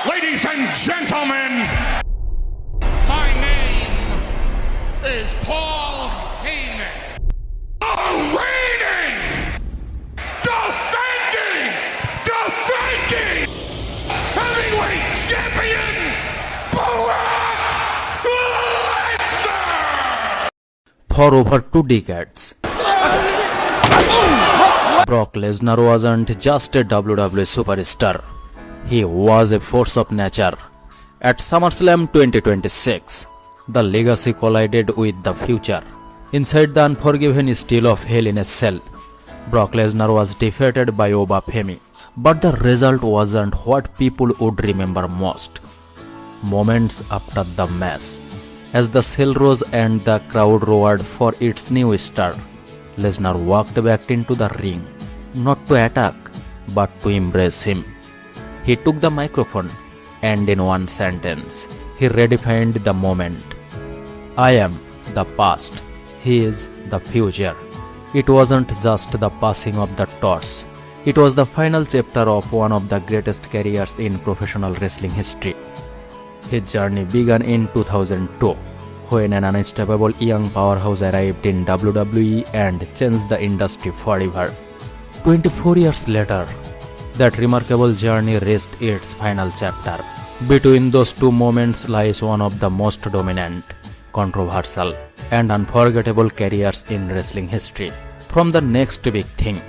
Ladies and gentlemen, my name is Paul Heyman. The reigning, defending heavyweight champion, Brock Lesnar! For over 2 decades, Brock Lesnar wasn't just a WWE superstar. He was a force of nature. At SummerSlam 2026, the legacy collided with the future. Inside the unforgiven steel of Hell in a Cell, Brock Lesnar was defeated by Obafemi. But the result wasn't what people would remember most. Moments after the match, as the cell rose and the crowd roared for its new star, Lesnar walked back into the ring, not to attack, but to embrace him. He took the microphone and in one sentence, he redefined the moment. I am the past, he is the future. It wasn't just the passing of the torch. It was the final chapter of one of the greatest careers in professional wrestling history. His journey began in 2002, when an unstoppable young powerhouse arrived in WWE and changed the industry forever. 24 years later, that remarkable journey reached its final chapter. Between those two moments lies one of the most dominant, controversial, and unforgettable careers in wrestling history. From the next big thing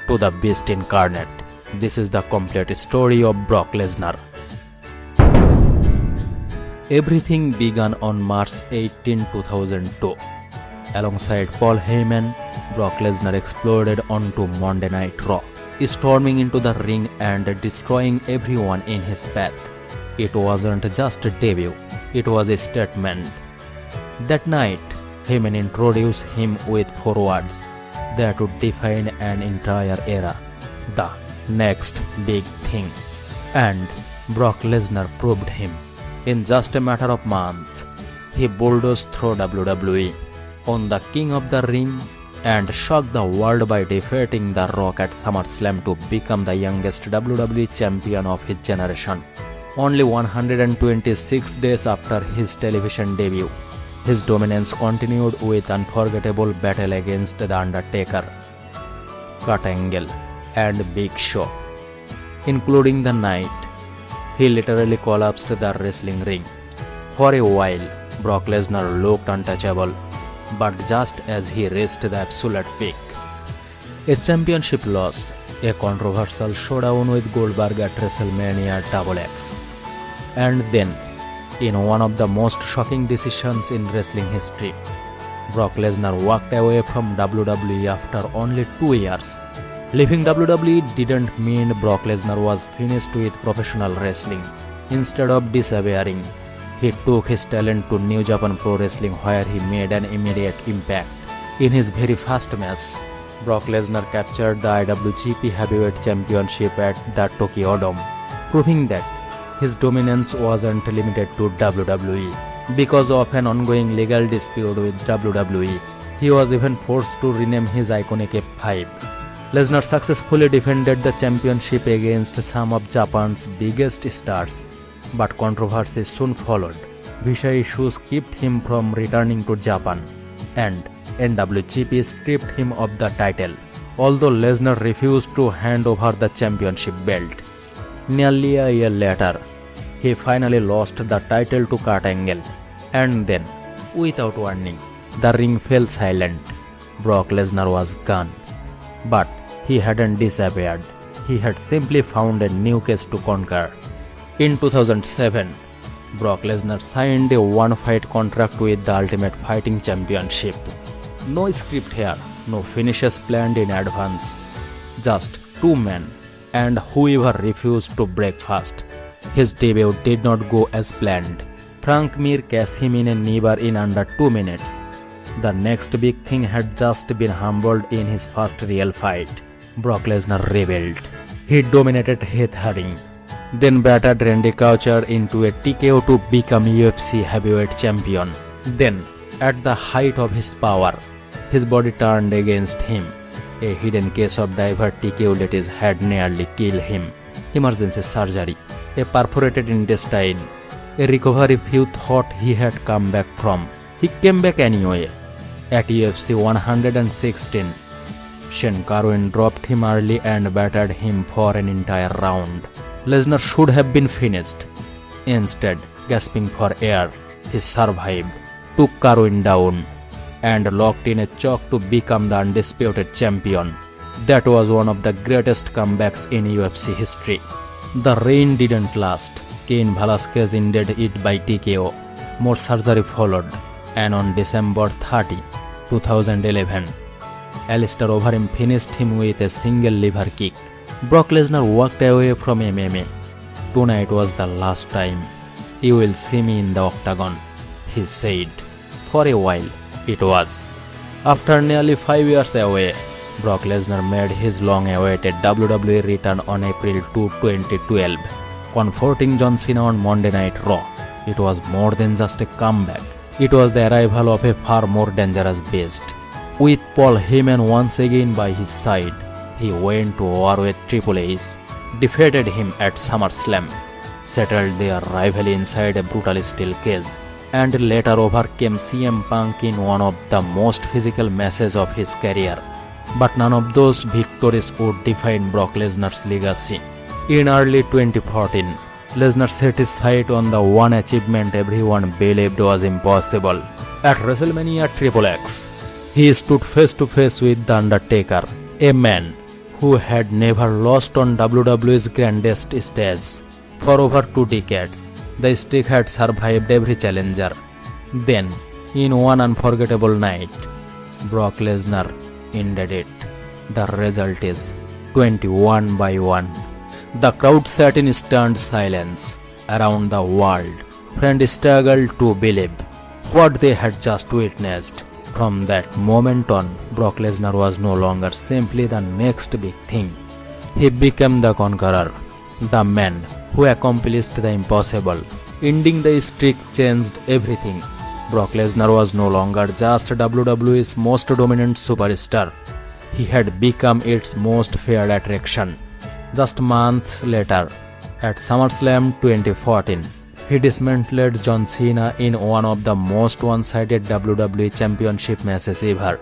to the Beast Incarnate, this is the complete story of Brock Lesnar. Everything began on March 18, 2002. Alongside Paul Heyman, Brock Lesnar exploded onto Monday Night Raw, storming into the ring and destroying everyone in his path. It wasn't just a debut, it was a statement. That night, Heyman introduced him with 4 words that would define an entire era: the next big thing. And Brock Lesnar proved him. In just a matter of months, he bulldozed through WWE, on the king of the ring, and shocked the world by defeating The Rock at SummerSlam to become the youngest WWE champion of his generation. Only 126 days after his television debut, his dominance continued with unforgettable battle against The Undertaker, Kurt Angle, and Big Show. Including the night, he literally collapsed the wrestling ring. For a while, Brock Lesnar looked untouchable, but just as he reached the absolute peak, a championship loss, a controversial showdown with Goldberg at WrestleMania XX, and then, in one of the most shocking decisions in wrestling history, Brock Lesnar walked away from WWE after only 2 years. Leaving WWE didn't mean Brock Lesnar was finished with professional wrestling. Instead of disappearing, he took his talent to New Japan Pro Wrestling, where he made an immediate impact. In his very first match, Brock Lesnar captured the IWGP Heavyweight Championship at the Tokyo Dome, proving that his dominance wasn't limited to WWE. Because of an ongoing legal dispute with WWE, he was even forced to rename his iconic F5. Lesnar successfully defended the championship against some of Japan's biggest stars, but controversy soon followed. Visa issues kept him from returning to Japan, and NWGP stripped him of the title, although Lesnar refused to hand over the championship belt. Nearly a year later, he finally lost the title to Kurt Angle, and then, without warning, the ring fell silent. Brock Lesnar was gone. But he hadn't disappeared. He had simply found a new case to conquer. In 2007, Brock Lesnar signed a one-fight contract with the Ultimate Fighting Championship. No script here, no finishes planned in advance. Just 2 men, and whoever refused to break fast. His debut did not go as planned. Frank Mir cashed him in a knee bar in under 2 minutes. The next big thing had just been humbled in his first real fight. Brock Lesnar rebelled. He dominated Heath Herring, then battered Randy Couture into a TKO to become UFC heavyweight champion. Then, at the height of his power, his body turned against him. A hidden case of diverticulitis had nearly killed him. Emergency surgery, a perforated intestine, a recovery few thought he had come back from. He came back anyway. At UFC 116, Shin Carwin dropped him early and battered him for an entire round. Lesnar should have been finished. Instead, gasping for air, he survived, took Carwin down, and locked in a choke to become the undisputed champion. That was one of the greatest comebacks in UFC history. The reign didn't last. Cain Velasquez ended it by TKO. More surgery followed, and on December 30, 2011, Alistair Overeem finished him with a single liver kick. Brock Lesnar walked away from MMA. Tonight was the last time you will see me in the octagon, he said. For a while, it was. After nearly 5 years away, Brock Lesnar made his long-awaited WWE return on April 2, 2012, comforting John Cena on Monday Night Raw. It was more than just a comeback. It was the arrival of a far more dangerous beast. With Paul Heyman once again by his side, he went to war with Triple H, defeated him at SummerSlam, settled their rivalry inside a brutal steel cage, and later overcame CM Punk in one of the most physical matches of his career. But none of those victories would define Brock Lesnar's legacy. In early 2014, Lesnar set his sight on the one achievement everyone believed was impossible. At WrestleMania XXX, he stood face to face with The Undertaker, a man who had never lost on WWE's grandest stage. For over 2 decades, the streak had survived every challenger. Then, in one unforgettable night, Brock Lesnar ended it. The result is 21-1. The crowd sat in stunned silence. Around the world, friends struggled to believe what they had just witnessed. From that moment on, Brock Lesnar was no longer simply the next big thing. He became the conqueror, the man who accomplished the impossible. Ending the streak changed everything. Brock Lesnar was no longer just WWE's most dominant superstar. He had become its most feared attraction. Just months later, at SummerSlam 2014, he dismantled John Cena in one of the most one-sided WWE Championship matches ever,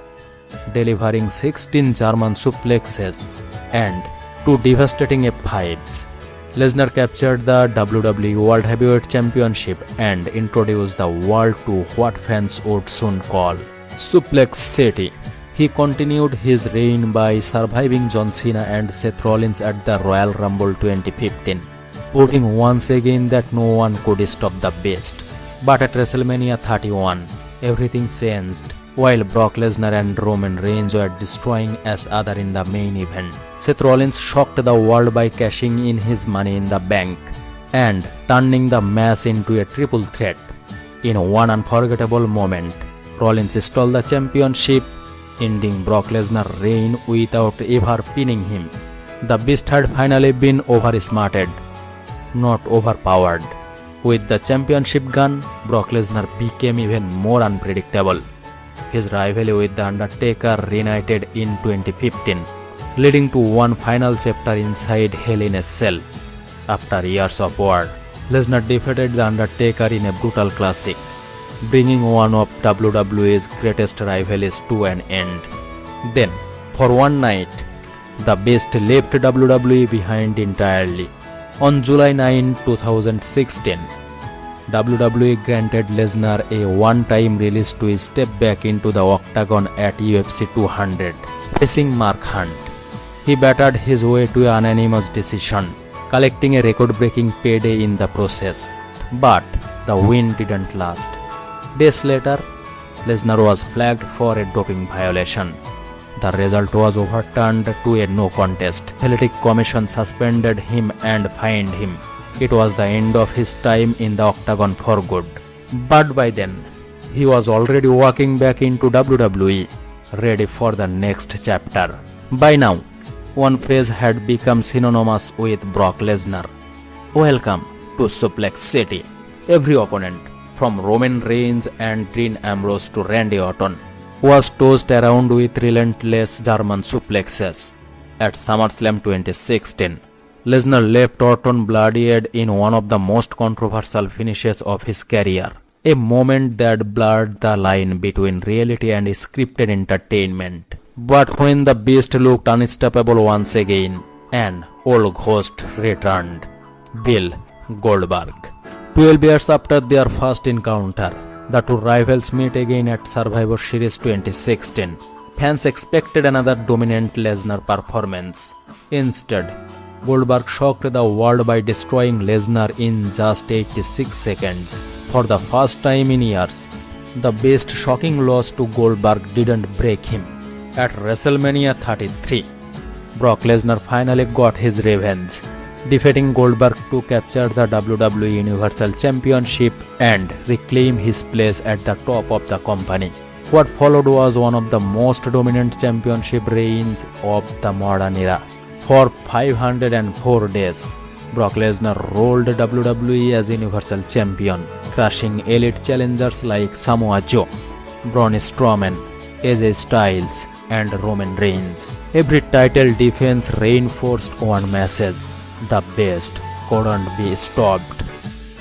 delivering 16 German suplexes and 2 devastating F5s. Lesnar captured the WWE World Heavyweight Championship and introduced the world to what fans would soon call Suplex City. He continued his reign by surviving John Cena and Seth Rollins at the Royal Rumble 2015, proving once again that no one could stop the beast. But at WrestleMania 31, everything changed. While Brock Lesnar and Roman Reigns were destroying each other in the main event, Seth Rollins shocked the world by cashing in his Money in the Bank and turning the match into a triple threat. In one unforgettable moment, Rollins stole the championship, ending Brock Lesnar's reign without ever pinning him. The Beast had finally been oversmarted, not overpowered. With the championship gone, Brock Lesnar became even more unpredictable. His rivalry with The Undertaker reunited in 2015, leading to one final chapter inside Hell in a Cell. After years of war, Lesnar defeated The Undertaker in a brutal classic, bringing one of WWE's greatest rivalries to an end. Then, for one night, the Beast left WWE behind entirely. On July 9, 2016, WWE granted Lesnar a one-time release to step back into the octagon at UFC 200, facing Mark Hunt. He battered his way to an unanimous decision, collecting a record-breaking payday in the process. But the win didn't last. Days later, Lesnar was flagged for a doping violation. The result was overturned to a no contest. The Athletic Commission suspended him and fined him. It was the end of his time in the octagon for good. But by then, he was already walking back into WWE, ready for the next chapter. By now, one phrase had become synonymous with Brock Lesnar. Welcome to Suplex City. Every opponent, from Roman Reigns and Dean Ambrose to Randy Orton, was tossed around with relentless German suplexes. At SummerSlam 2016, Lesnar left Orton bloodied in one of the most controversial finishes of his career, a moment that blurred the line between reality and scripted entertainment. But when the Beast looked unstoppable once again, an old ghost returned, Bill Goldberg. 12 years after their first encounter, the two rivals meet again at Survivor Series 2016. Fans expected another dominant Lesnar performance. Instead, Goldberg shocked the world by destroying Lesnar in just 86 seconds. For the first time in years, the Beast's shocking loss to Goldberg didn't break him. At WrestleMania 33, Brock Lesnar finally got his revenge, defeating Goldberg to capture the WWE Universal Championship and reclaim his place at the top of the company. What followed was one of the most dominant championship reigns of the modern era. For 504 days, Brock Lesnar ruled WWE as Universal Champion, crushing elite challengers like Samoa Joe, Braun Strowman, AJ Styles, and Roman Reigns. Every title defense reinforced one message: the Beast couldn't be stopped.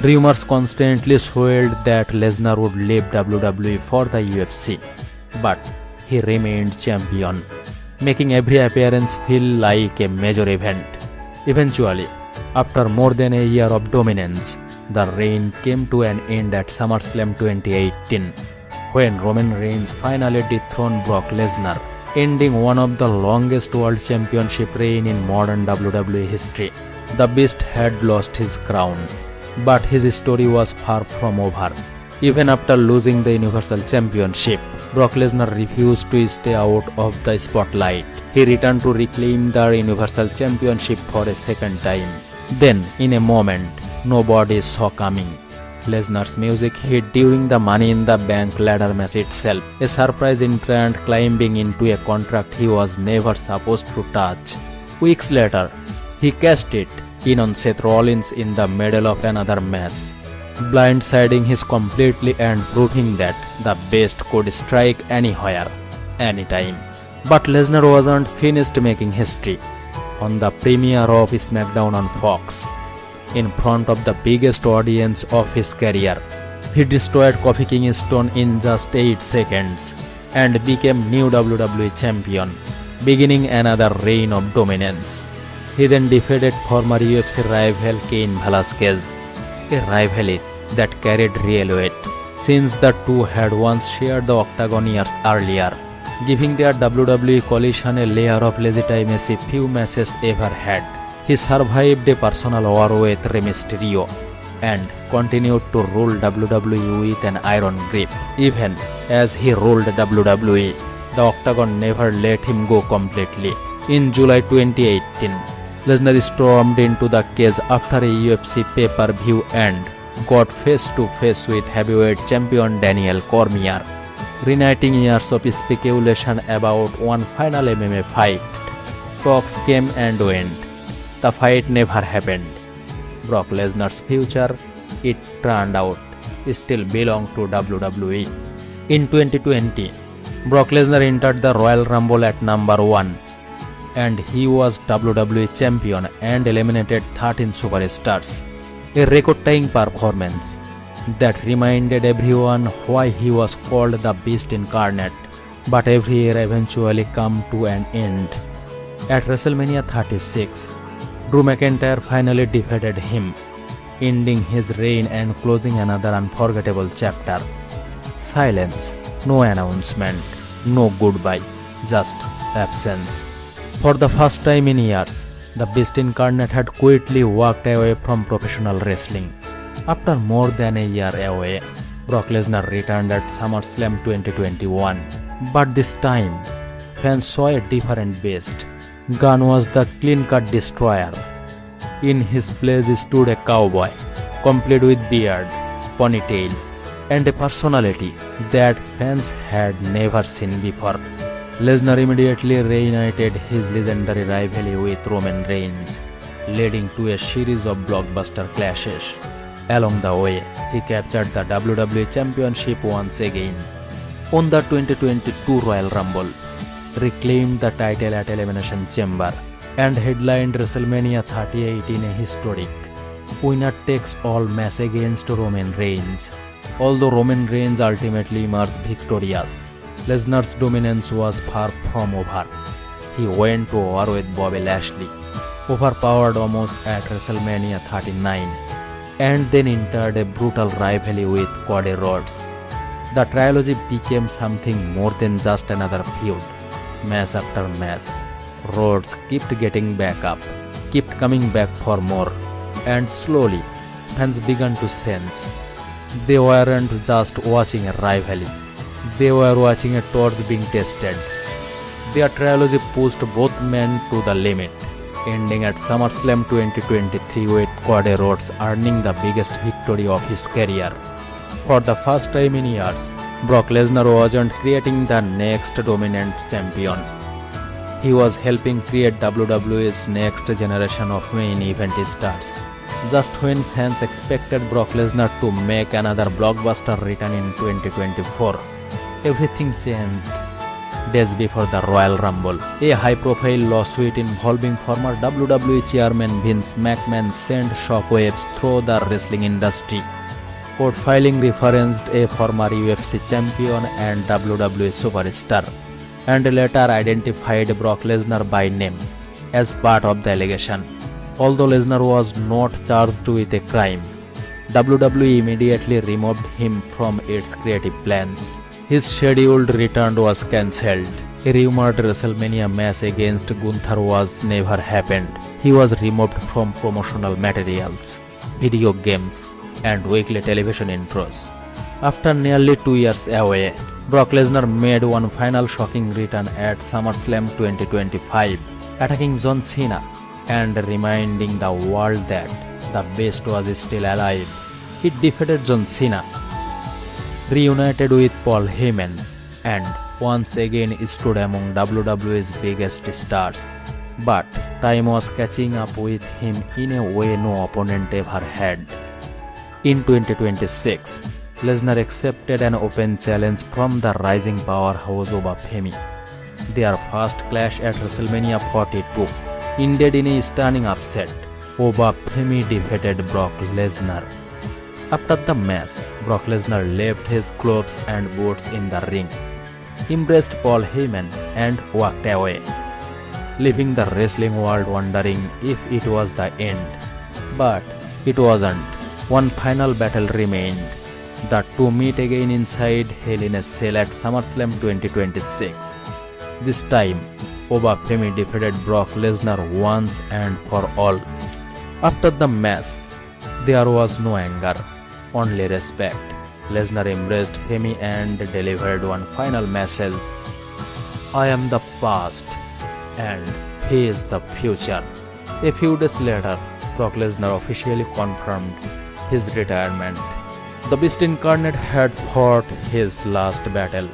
Rumors constantly swirled that Lesnar would leave WWE for the UFC, but he remained champion, making every appearance feel like a major event. Eventually, after more than a year of dominance, the reign came to an end at SummerSlam 2018, when Roman Reigns finally dethroned Brock Lesnar, ending one of the longest world championship reign in modern WWE history. The Beast had lost his crown, but his story was far from over. Even after losing the Universal Championship, Brock Lesnar refused to stay out of the spotlight. He returned to reclaim the Universal Championship for a second time. Then, in a moment nobody saw coming, Lesnar's music hit during the Money in the Bank ladder match itself, a surprise entrant climbing into a contract he was never supposed to touch. Weeks later, he cashed it in on Seth Rollins in the middle of another match, blindsiding him completely and proving that the Beast could strike anywhere, anytime. But Lesnar wasn't finished making history. On the premiere of SmackDown on Fox, in front of the biggest audience of his career, he destroyed Kofi Kingston in just 8 seconds and became new WWE Champion, beginning another reign of dominance. He then defeated former UFC rival Cain Velasquez, a rivalry that carried real weight, since the two had once shared the octagon years earlier, giving their WWE collision a layer of legitimacy few matches ever had. He survived a personal war with Rey Mysterio and continued to rule WWE with an iron grip. Even as he ruled WWE, the octagon never let him go completely. In July 2018, Lesnar stormed into the cage after a UFC pay-per-view and got face-to-face with heavyweight champion Daniel Cormier, reigniting years of speculation about one final MMA fight. Talks came and went. The fight never happened. Brock Lesnar's future, it turned out, still belonged to WWE. In 2020, Brock Lesnar entered the Royal Rumble at number 1, and he was WWE Champion and eliminated 13 superstars. A record-tying performance that reminded everyone why he was called the Beast Incarnate. But every year eventually come to an end. At WrestleMania 36, Drew McIntyre finally defeated him, ending his reign and closing another unforgettable chapter. Silence, no announcement, no goodbye, just absence. For the first time in years, the Beast Incarnate had quietly walked away from professional wrestling. After more than a year away, Brock Lesnar returned at SummerSlam 2021. But this time, fans saw a different Beast. Gunn was the clean-cut destroyer. In his place stood a cowboy, complete with beard, ponytail, and a personality that fans had never seen before. Lesnar immediately reunited his legendary rivalry with Roman Reigns, leading to a series of blockbuster clashes. Along the way, he captured the WWE Championship once again, won the 2022 Royal Rumble, reclaimed the title at Elimination Chamber, and headlined WrestleMania 38 in a historic winner-takes-all match against Roman Reigns. Although Roman Reigns ultimately emerged victorious, Lesnar's dominance was far from over. He went to war with Bobby Lashley, overpowered almost at WrestleMania 39, and then entered a brutal rivalry with Cody Rhodes. The trilogy became something more than just another feud. Match after match, Rhodes kept getting back up, kept coming back for more, and slowly, fans began to sense they weren't just watching a rivalry, they were watching a torch being tested. Their trilogy pushed both men to the limit, ending at SummerSlam 2023 with Cody Rhodes earning the biggest victory of his career. For the first time in years, Brock Lesnar wasn't creating the next dominant champion. He was helping create WWE's next generation of main event stars. Just when fans expected Brock Lesnar to make another blockbuster return in 2024, everything changed. Days before the Royal Rumble, a high-profile lawsuit involving former WWE Chairman Vince McMahon sent shockwaves through the wrestling industry. Court filing referenced a former UFC champion and WWE Superstar, and later identified Brock Lesnar by name as part of the allegation. Although Lesnar was not charged with a crime, WWE immediately removed him from its creative plans. His scheduled return was cancelled. A rumored WrestleMania match against Gunther was never happened. He was removed from promotional materials, video games, and weekly television intros. After nearly 2 years away, Brock Lesnar made one final shocking return at SummerSlam 2025, attacking John Cena and reminding the world that the Beast was still alive. He defeated John Cena, reunited with Paul Heyman, and once again stood among WWE's biggest stars. But time was catching up with him in a way no opponent ever had. In 2026, Lesnar accepted an open challenge from the rising powerhouse Oba Femi. Their first clash at WrestleMania 42 ended in a stunning upset. Oba Femi defeated Brock Lesnar. After the match, Brock Lesnar left his gloves and boots in the ring, embraced Paul Heyman, and walked away, leaving the wrestling world wondering if it was the end. But it wasn't. One final battle remained. The two meet again inside Hell in a Cell at SummerSlam 2026. This time, Oba Femi defeated Brock Lesnar once and for all. After the match, there was no anger, only respect. Lesnar embraced Femi and delivered one final message: "I am the past and he is the future." A few days later, Brock Lesnar officially confirmed his retirement. The Beast Incarnate had fought his last battle